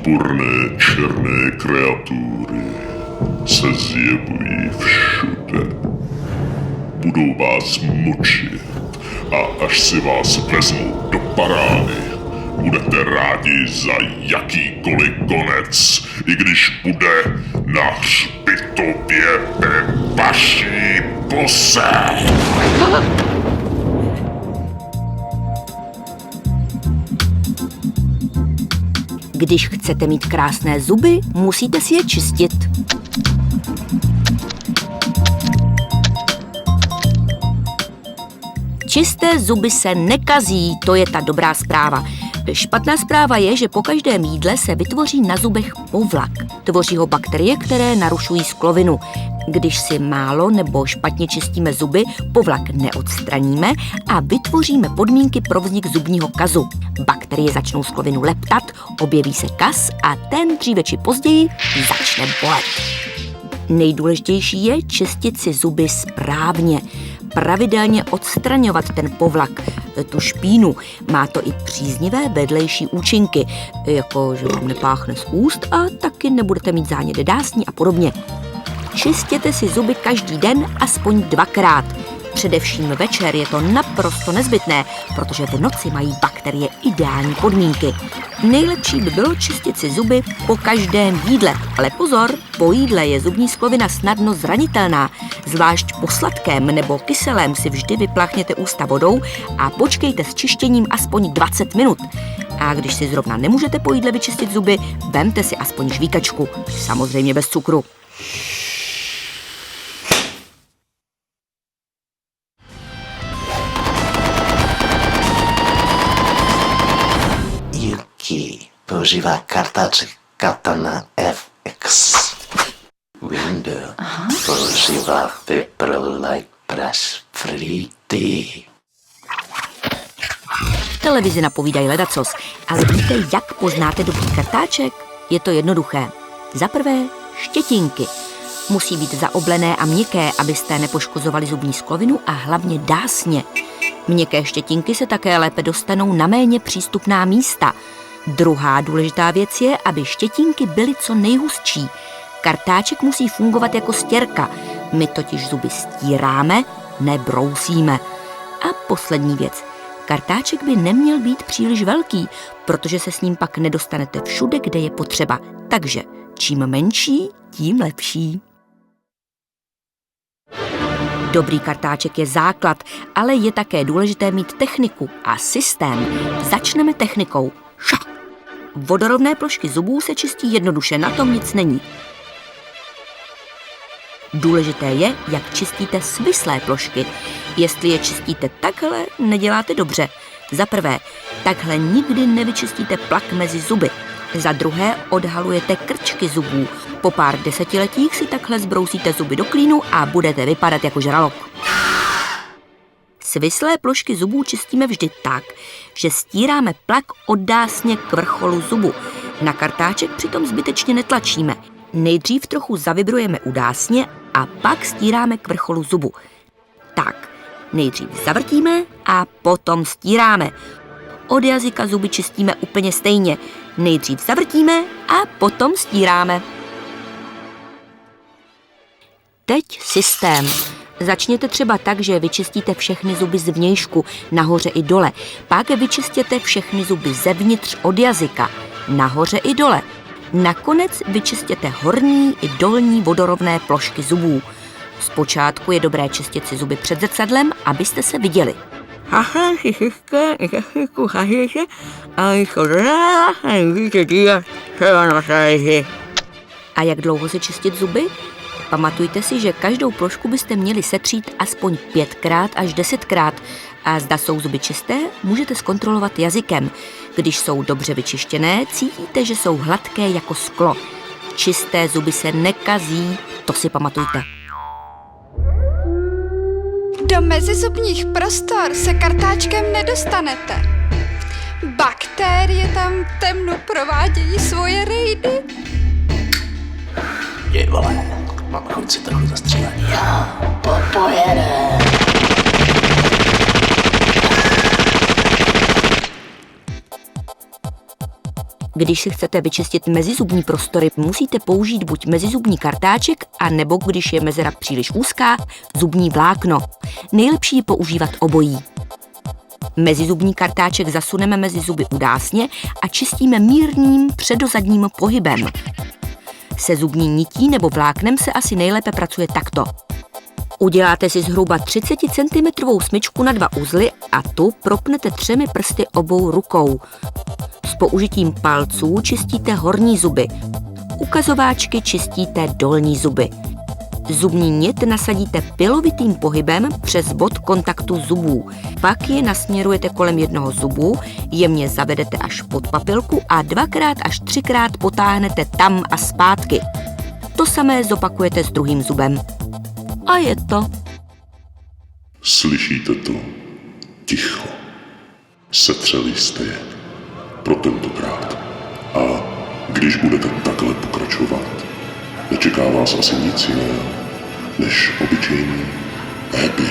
odporné černé kreatury se zjevují všude. Budou vás mučit a až si vás vezmou do parády, budete rádi za jakýkoliv konec, i když bude na hřbitově ve vaší puse. Když chcete mít krásné zuby, musíte si je čistit. Čisté zuby se nekazí, to je ta dobrá zpráva. Špatná zpráva je, že po každém jídle se vytvoří na zubech povlak. Tvoří ho bakterie, které narušují sklovinu. Když si málo nebo špatně čistíme zuby, povlak neodstraníme a vytvoříme podmínky pro vznik zubního kazu. Bakterie začnou sklovinu leptat, objeví se kaz a ten dříve či později začne bolet. Nejdůležitější je čistit si zuby správně. Pravidelně odstraňovat ten povlak, tu špínu. Má to i příznivé vedlejší účinky, jako že vám nepáchne z úst a taky nebudete mít zánět dásní a podobně. Čistěte si zuby každý den aspoň 2krát. Především večer je to naprosto nezbytné, protože v noci mají bakterie ideální podmínky. Nejlepší by bylo čistit si zuby po každém jídle, ale pozor, po jídle je zubní sklovina snadno zranitelná. Zvlášť po sladkém nebo kyselém si vždy vypláchněte ústa vodou a počkejte s čištěním aspoň 20 minut. A když si zrovna nemůžete po jídle vyčistit zuby, vemte si aspoň žvíkačku, samozřejmě bez cukru. Používá kartáček Katana FX. Windows používá Paperlike Press Free T. V televizi napovídají ledacos, ale víte, jak poznáte dobrý kartáček? Je to jednoduché. Za prvé, štětinky. Musí být zaoblené a měkké, abyste nepoškozovali zubní sklovinu a hlavně dásně. Měkké štětinky se také lépe dostanou na méně přístupná místa. Druhá důležitá věc je, aby štětinky byly co nejhustší. Kartáček musí fungovat jako stěrka. My totiž zuby stíráme, nebrousíme. A poslední věc. Kartáček by neměl být příliš velký, protože se s ním pak nedostanete všude, kde je potřeba. Takže čím menší, tím lepší. Dobrý kartáček je základ, ale je také důležité mít techniku a systém. Začneme technikou. Vodorovné plošky zubů se čistí jednoduše, na tom nic není. Důležité je, jak čistíte svislé plošky. Jestli je čistíte takhle, neděláte dobře. Za prvé, takhle nikdy nevyčistíte plak mezi zuby. Za druhé, odhalujete krčky zubů. Po pár desetiletích si takhle zbrousíte zuby do klínu a budete vypadat jako žralok. Svislé plošky zubů čistíme vždy tak, že stíráme plak od dásně k vrcholu zubu. Na kartáček přitom zbytečně netlačíme. Nejdřív trochu zavibrujeme u dásně a pak stíráme k vrcholu zubu. Tak, nejdřív zavrtíme a potom stíráme. Od jazyka zuby čistíme úplně stejně. Nejdřív zavrtíme a potom stíráme. Teď systém. Začněte třeba tak, že vyčistíte všechny zuby zvnějšku, nahoře i dole. Pak vyčistěte všechny zuby zevnitř od jazyka, nahoře i dole. Nakonec vyčistěte horní i dolní vodorovné plošky zubů. Zpočátku je dobré čistit si zuby před zrcadlem, abyste se viděli. A jak dlouho si čistit zuby? Pamatujte si, že každou plošku byste měli setřít aspoň 5krát až 10krát. A zda jsou zuby čisté, můžete zkontrolovat jazykem. Když jsou dobře vyčištěné, cítíte, že jsou hladké jako sklo. Čisté zuby se nekazí, to si pamatujte. Do mezizubních prostor se kartáčkem nedostanete. Bakterie tam temno provádějí svoje rejdy. Ty vole, mám chuť si trochu zastřílet. Pojede. Když si chcete vyčistit mezizubní prostory, musíte použít buď mezizubní kartáček, a nebo když je mezera příliš úzká, zubní vlákno. Nejlepší je používat obojí. Mezizubní kartáček zasuneme mezi zuby udásně a čistíme mírným předozadním pohybem. Se zubní nití nebo vláknem se asi nejlépe pracuje takto. Uděláte si zhruba 30 cm smyčku na 2 uzly a tu propnete 3 prsty obou rukou. S použitím palců čistíte horní zuby. Ukazováčky čistíte dolní zuby. Zubní nit nasadíte pilovitým pohybem přes bod kontaktu zubů. Pak je nasměrujete kolem jednoho zubu, jemně zavedete až pod papilku a 2x až 3x potáhnete tam a zpátky. To samé zopakujete s druhým zubem. A je to. Slyšíte to? Ticho. Setřeli jste je. Pro tentokrát. A když budete takhle pokračovat, nečeká vás asi nic jiného než obyčejný happy